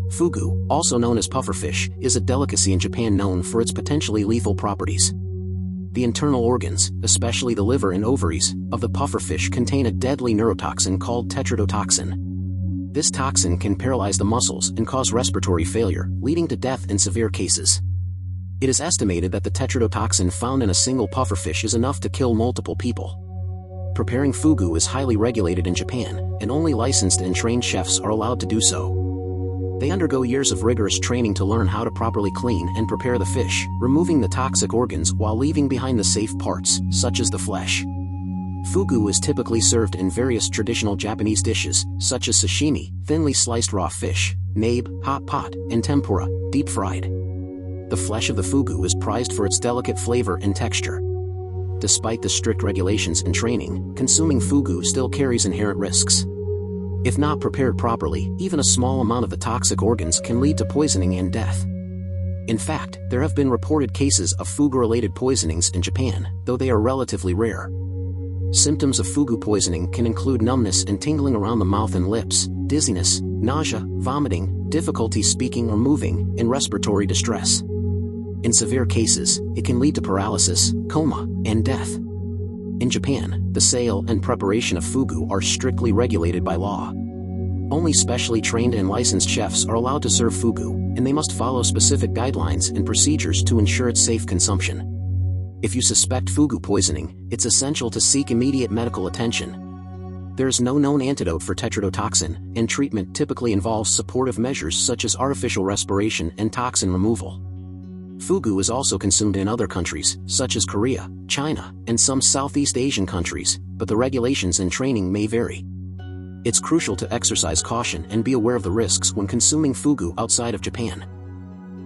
Fugu, also known as pufferfish, is a delicacy in Japan known for its potentially lethal properties. The internal organs, especially the liver and ovaries, of the pufferfish contain a deadly neurotoxin called tetrodotoxin. This toxin can paralyze the muscles and cause respiratory failure, leading to death in severe cases. It is estimated that the tetrodotoxin found in a single pufferfish is enough to kill multiple people. Preparing fugu is highly regulated in Japan, and only licensed and trained chefs are allowed to do so. They undergo years of rigorous training to learn how to properly clean and prepare the fish, removing the toxic organs while leaving behind the safe parts, such as the flesh. Fugu is typically served in various traditional Japanese dishes, such as sashimi, thinly sliced raw fish, nabe, hot pot, and tempura, deep fried. The flesh of the fugu is prized for its delicate flavor and texture. Despite the strict regulations and training, consuming fugu still carries inherent risks. If not prepared properly, even a small amount of the toxic organs can lead to poisoning and death. In fact, there have been reported cases of fugu-related poisonings in Japan, though they are relatively rare. Symptoms of fugu poisoning can include numbness and tingling around the mouth and lips, dizziness, nausea, vomiting, difficulty speaking or moving, and respiratory distress. In severe cases, it can lead to paralysis, coma, and death. In Japan, the sale and preparation of fugu are strictly regulated by law. Only specially trained and licensed chefs are allowed to serve fugu, and they must follow specific guidelines and procedures to ensure its safe consumption. If you suspect fugu poisoning, it's essential to seek immediate medical attention. There is no known antidote for tetrodotoxin, and treatment typically involves supportive measures such as artificial respiration and toxin removal. Fugu is also consumed in other countries, such as Korea, China, and some Southeast Asian countries, but the regulations and training may vary. It's crucial to exercise caution and be aware of the risks when consuming fugu outside of Japan.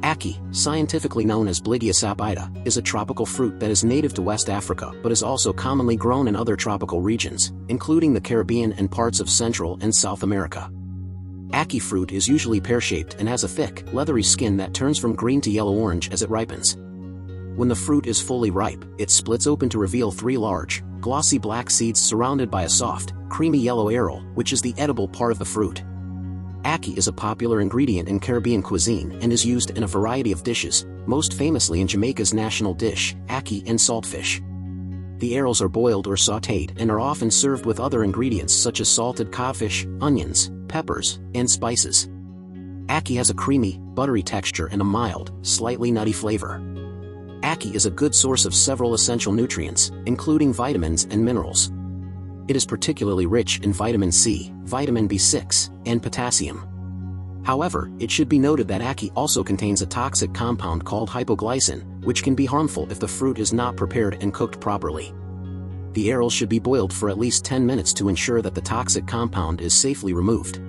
Ackee, scientifically known as Bligia sapida, is a tropical fruit that is native to West Africa but is also commonly grown in other tropical regions, including the Caribbean and parts of Central and South America. Ackee fruit is usually pear-shaped and has a thick, leathery skin that turns from green to yellow-orange as it ripens. When the fruit is fully ripe, it splits open to reveal 3 large, glossy black seeds surrounded by a soft, creamy yellow aril, which is the edible part of the fruit. Ackee is a popular ingredient in Caribbean cuisine and is used in a variety of dishes, most famously in Jamaica's national dish, ackee and saltfish. The arils are boiled or sautéed and are often served with other ingredients such as salted codfish, onions, peppers, and spices. Ackee has a creamy, buttery texture and a mild, slightly nutty flavor. Ackee is a good source of several essential nutrients, including vitamins and minerals. It is particularly rich in vitamin C, vitamin B6, and potassium. However, it should be noted that ackee also contains a toxic compound called hypoglycin, which can be harmful if the fruit is not prepared and cooked properly. The aril should be boiled for at least 10 minutes to ensure that the toxic compound is safely removed.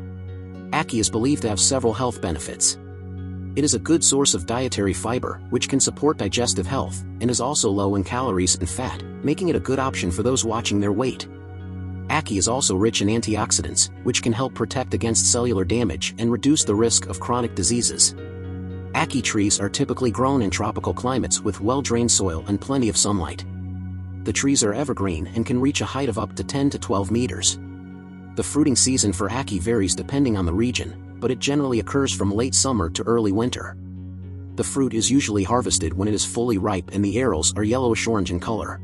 Ackee is believed to have several health benefits. It is a good source of dietary fiber, which can support digestive health, and is also low in calories and fat, making it a good option for those watching their weight. Ackee is also rich in antioxidants, which can help protect against cellular damage and reduce the risk of chronic diseases. Ackee trees are typically grown in tropical climates with well-drained soil and plenty of sunlight. The trees are evergreen and can reach a height of up to 10 to 12 meters. The fruiting season for ackee varies depending on the region, but it generally occurs from late summer to early winter. The fruit is usually harvested when it is fully ripe and the arils are yellowish-orange in color.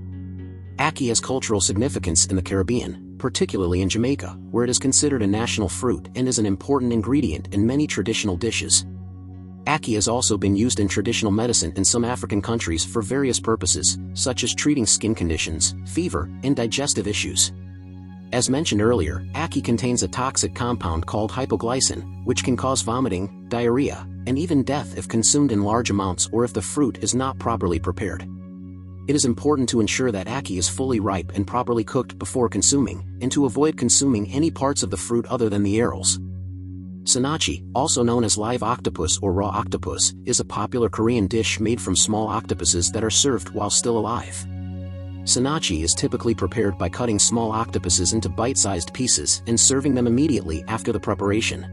Ackee has cultural significance in the Caribbean, particularly in Jamaica, where it is considered a national fruit and is an important ingredient in many traditional dishes. Ackee has also been used in traditional medicine in some African countries for various purposes, such as treating skin conditions, fever, and digestive issues. As mentioned earlier, ackee contains a toxic compound called hypoglycin, which can cause vomiting, diarrhea, and even death if consumed in large amounts or if the fruit is not properly prepared. It is important to ensure that ackee is fully ripe and properly cooked before consuming, and to avoid consuming any parts of the fruit other than the arils. Sinachi, also known as live octopus or raw octopus, is a popular Korean dish made from small octopuses that are served while still alive. Sinachi is typically prepared by cutting small octopuses into bite-sized pieces and serving them immediately after the preparation.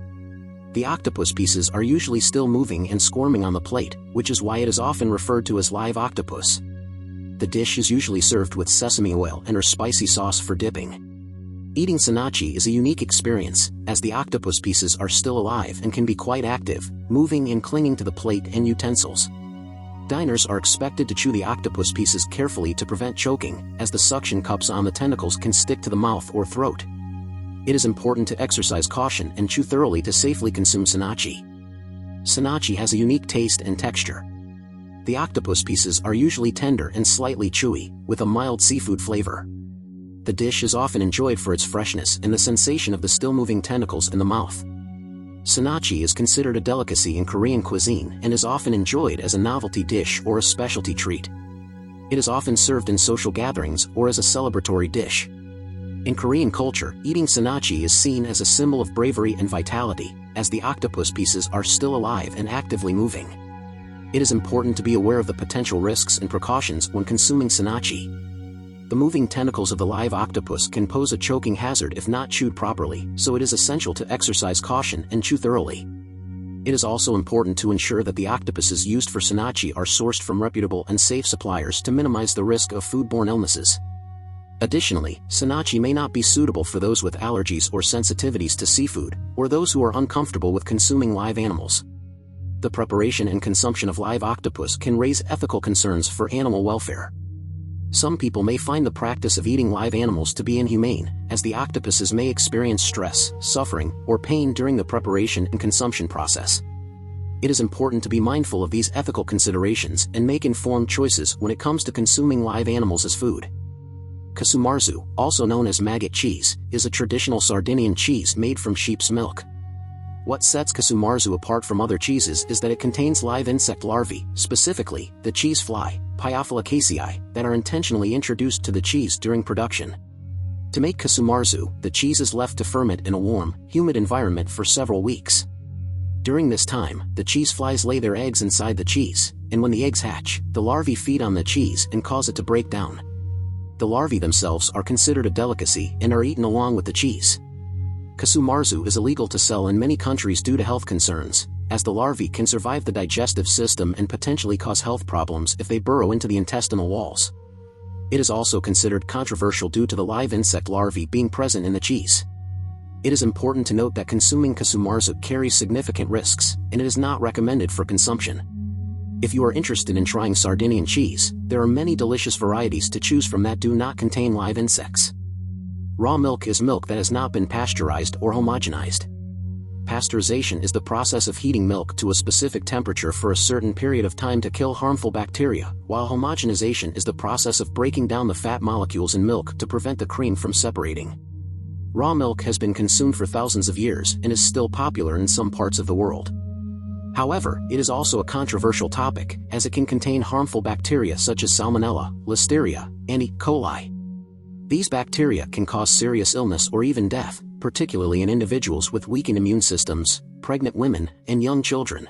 The octopus pieces are usually still moving and squirming on the plate, which is why it is often referred to as live octopus. The dish is usually served with sesame oil and or spicy sauce for dipping. Eating Sinachi is a unique experience, as the octopus pieces are still alive and can be quite active, moving and clinging to the plate and utensils. Diners are expected to chew the octopus pieces carefully to prevent choking, as the suction cups on the tentacles can stick to the mouth or throat. It is important to exercise caution and chew thoroughly to safely consume Sinachi. Sinachi has a unique taste and texture. The octopus pieces are usually tender and slightly chewy, with a mild seafood flavor. The dish is often enjoyed for its freshness and the sensation of the still-moving tentacles in the mouth. Sinachi is considered a delicacy in Korean cuisine and is often enjoyed as a novelty dish or a specialty treat. It is often served in social gatherings or as a celebratory dish. In Korean culture, eating Sinachi is seen as a symbol of bravery and vitality, as the octopus pieces are still alive and actively moving. It is important to be aware of the potential risks and precautions when consuming Sinachi. The moving tentacles of the live octopus can pose a choking hazard if not chewed properly, so it is essential to exercise caution and chew thoroughly. It is also important to ensure that the octopuses used for Sinachi are sourced from reputable and safe suppliers to minimize the risk of foodborne illnesses. Additionally, Sinachi may not be suitable for those with allergies or sensitivities to seafood, or those who are uncomfortable with consuming live animals. The preparation and consumption of live octopus can raise ethical concerns for animal welfare. Some people may find the practice of eating live animals to be inhumane, as the octopuses may experience stress, suffering, or pain during the preparation and consumption process. It is important to be mindful of these ethical considerations and make informed choices when it comes to consuming live animals as food. Kumarzu, also known as maggot cheese, is a traditional Sardinian cheese made from sheep's milk. What sets Kumarzu apart from other cheeses is that it contains live insect larvae, specifically, the cheese fly, Pyophila casei, that are intentionally introduced to the cheese during production. To make Kumarzu, the cheese is left to ferment in a warm, humid environment for several weeks. During this time, the cheese flies lay their eggs inside the cheese, and when the eggs hatch, the larvae feed on the cheese and cause it to break down. The larvae themselves are considered a delicacy and are eaten along with the cheese. Kumarzu is illegal to sell in many countries due to health concerns, as the larvae can survive the digestive system and potentially cause health problems if they burrow into the intestinal walls. It is also considered controversial due to the live insect larvae being present in the cheese. It is important to note that consuming Kumarzu carries significant risks, and it is not recommended for consumption. If you are interested in trying Sardinian cheese, there are many delicious varieties to choose from that do not contain live insects. Raw milk is milk that has not been pasteurized or homogenized. Pasteurization is the process of heating milk to a specific temperature for a certain period of time to kill harmful bacteria, while homogenization is the process of breaking down the fat molecules in milk to prevent the cream from separating. Raw milk has been consumed for thousands of years and is still popular in some parts of the world. However, it is also a controversial topic, as it can contain harmful bacteria such as Salmonella, Listeria, and E. coli. These bacteria can cause serious illness or even death, particularly in individuals with weakened immune systems, pregnant women, and young children.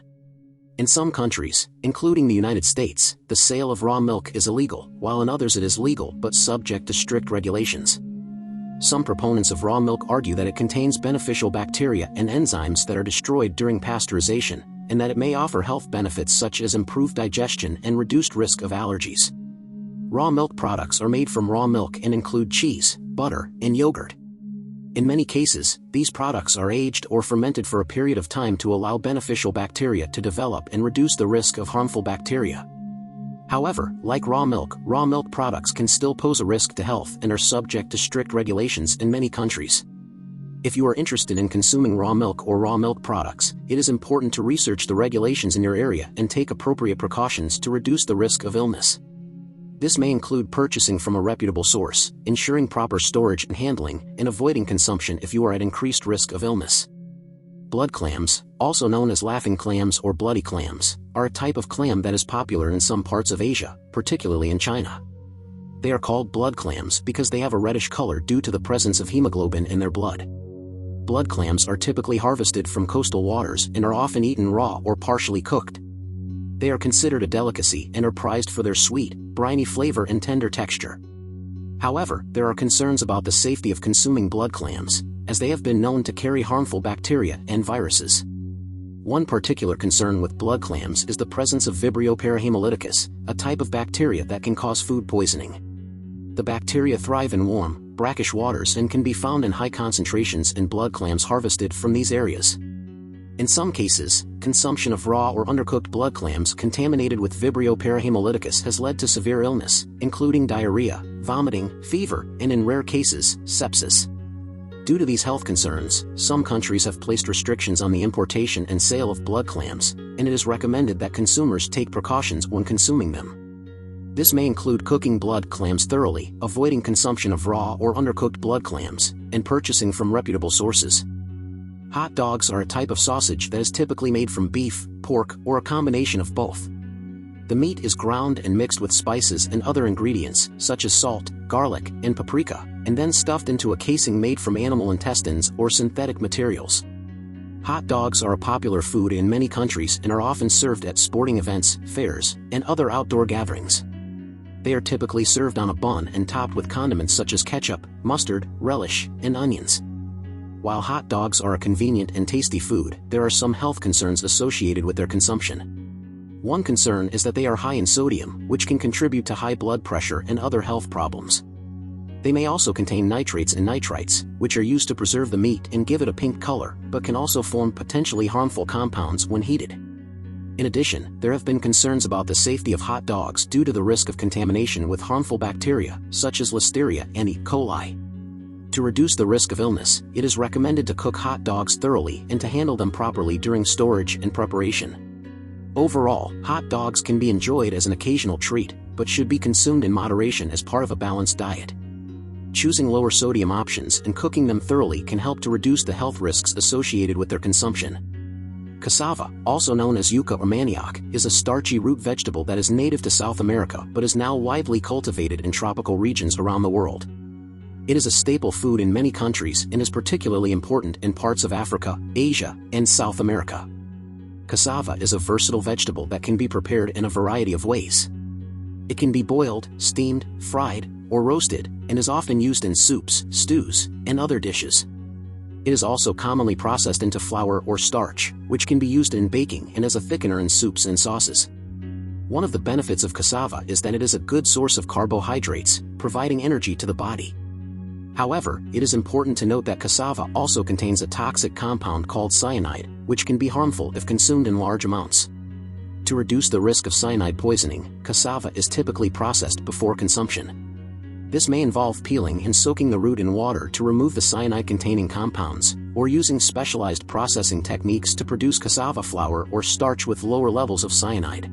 In some countries, including the United States, the sale of raw milk is illegal, while in others it is legal but subject to strict regulations. Some proponents of raw milk argue that it contains beneficial bacteria and enzymes that are destroyed during pasteurization, and that it may offer health benefits such as improved digestion and reduced risk of allergies. Raw milk products are made from raw milk and include cheese, butter, and yogurt. In many cases, these products are aged or fermented for a period of time to allow beneficial bacteria to develop and reduce the risk of harmful bacteria. However, like raw milk products can still pose a risk to health and are subject to strict regulations in many countries. If you are interested in consuming raw milk or raw milk products, it is important to research the regulations in your area and take appropriate precautions to reduce the risk of illness. This may include purchasing from a reputable source, ensuring proper storage and handling, and avoiding consumption if you are at increased risk of illness. Blood clams, also known as laughing clams or bloody clams, are a type of clam that is popular in some parts of Asia, particularly in China. They are called blood clams because they have a reddish color due to the presence of hemoglobin in their blood. Blood clams are typically harvested from coastal waters and are often eaten raw or partially cooked. They are considered a delicacy and are prized for their sweet, briny flavor and tender texture. However, there are concerns about the safety of consuming blood clams, as they have been known to carry harmful bacteria and viruses. One particular concern with blood clams is the presence of Vibrio parahemolyticus, a type of bacteria that can cause food poisoning. The bacteria thrive in warm, brackish waters and can be found in high concentrations in blood clams harvested from these areas. In some cases, consumption of raw or undercooked blood clams contaminated with Vibrio parahemolyticus has led to severe illness, including diarrhea, vomiting, fever, and in rare cases, sepsis. Due to these health concerns, some countries have placed restrictions on the importation and sale of blood clams, and it is recommended that consumers take precautions when consuming them. This may include cooking blood clams thoroughly, avoiding consumption of raw or undercooked blood clams, and purchasing from reputable sources. Hot dogs are a type of sausage that is typically made from beef, pork, or a combination of both. The meat is ground and mixed with spices and other ingredients, such as salt, garlic, and paprika, and then stuffed into a casing made from animal intestines or synthetic materials. Hot dogs are a popular food in many countries and are often served at sporting events, fairs, and other outdoor gatherings. They are typically served on a bun and topped with condiments such as ketchup, mustard, relish, and onions. While hot dogs are a convenient and tasty food, there are some health concerns associated with their consumption. One concern is that they are high in sodium, which can contribute to high blood pressure and other health problems. They may also contain nitrates and nitrites, which are used to preserve the meat and give it a pink color, but can also form potentially harmful compounds when heated. In addition, there have been concerns about the safety of hot dogs due to the risk of contamination with harmful bacteria, such as Listeria and E. coli. To reduce the risk of illness, it is recommended to cook hot dogs thoroughly and to handle them properly during storage and preparation. Overall, hot dogs can be enjoyed as an occasional treat, but should be consumed in moderation as part of a balanced diet. Choosing lower sodium options and cooking them thoroughly can help to reduce the health risks associated with their consumption. Cassava, also known as yuca or manioc, is a starchy root vegetable that is native to South America but is now widely cultivated in tropical regions around the world. It is a staple food in many countries and is particularly important in parts of Africa, Asia, and South America. Cassava is a versatile vegetable that can be prepared in a variety of ways. It can be boiled, steamed, fried, or roasted, and is often used in soups, stews, and other dishes. It is also commonly processed into flour or starch, which can be used in baking and as a thickener in soups and sauces. One of the benefits of cassava is that it is a good source of carbohydrates, providing energy to the body. However, it is important to note that cassava also contains a toxic compound called cyanide, which can be harmful if consumed in large amounts. To reduce the risk of cyanide poisoning, cassava is typically processed before consumption. This may involve peeling and soaking the root in water to remove the cyanide-containing compounds, or using specialized processing techniques to produce cassava flour or starch with lower levels of cyanide.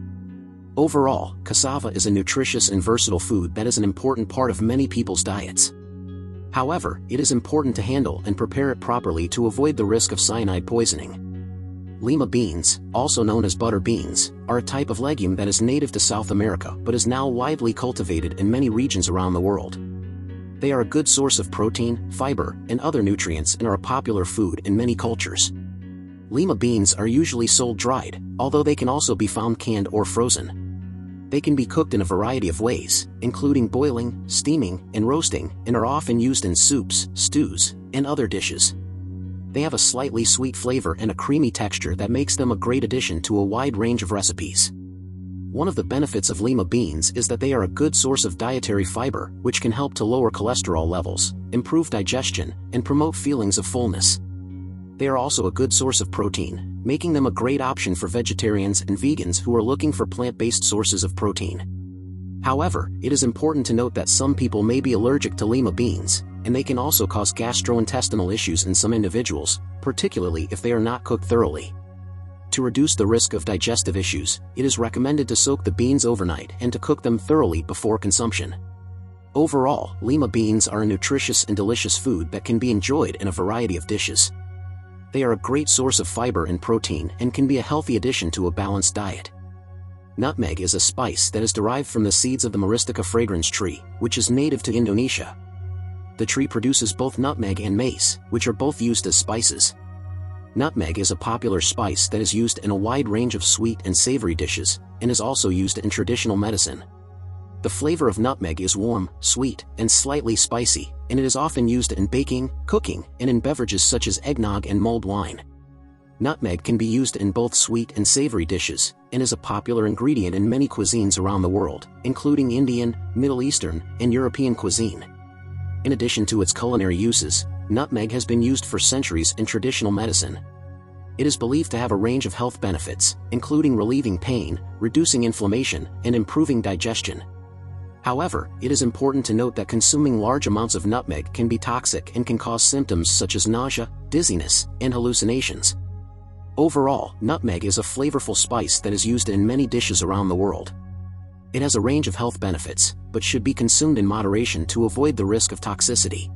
Overall, cassava is a nutritious and versatile food that is an important part of many people's diets. However, it is important to handle and prepare it properly to avoid the risk of cyanide poisoning. Lima beans, also known as butter beans, are a type of legume that is native to South America but is now widely cultivated in many regions around the world. They are a good source of protein, fiber, and other nutrients and are a popular food in many cultures. Lima beans are usually sold dried, although they can also be found canned or frozen. They can be cooked in a variety of ways, including boiling, steaming, and roasting, and are often used in soups, stews, and other dishes. They have a slightly sweet flavor and a creamy texture that makes them a great addition to a wide range of recipes. One of the benefits of lima beans is that they are a good source of dietary fiber, which can help to lower cholesterol levels, improve digestion, and promote feelings of fullness. They are also a good source of protein, making them a great option for vegetarians and vegans who are looking for plant-based sources of protein. However, it is important to note that some people may be allergic to lima beans, and they can also cause gastrointestinal issues in some individuals, particularly if they are not cooked thoroughly. To reduce the risk of digestive issues, it is recommended to soak the beans overnight and to cook them thoroughly before consumption. Overall, lima beans are a nutritious and delicious food that can be enjoyed in a variety of dishes. They are a great source of fiber and protein and can be a healthy addition to a balanced diet. Nutmeg is a spice that is derived from the seeds of the Myristica fragrans tree, which is native to Indonesia. The tree produces both nutmeg and mace, which are both used as spices. Nutmeg is a popular spice that is used in a wide range of sweet and savory dishes, and is also used in traditional medicine. The flavor of nutmeg is warm, sweet, and slightly spicy, and it is often used in baking, cooking, and in beverages such as eggnog and mulled wine. Nutmeg can be used in both sweet and savory dishes, and is a popular ingredient in many cuisines around the world, including Indian, Middle Eastern, and European cuisine. In addition to its culinary uses, nutmeg has been used for centuries in traditional medicine. It is believed to have a range of health benefits, including relieving pain, reducing inflammation, and improving digestion. However, it is important to note that consuming large amounts of nutmeg can be toxic and can cause symptoms such as nausea, dizziness, and hallucinations. Overall, nutmeg is a flavorful spice that is used in many dishes around the world. It has a range of health benefits, but should be consumed in moderation to avoid the risk of toxicity.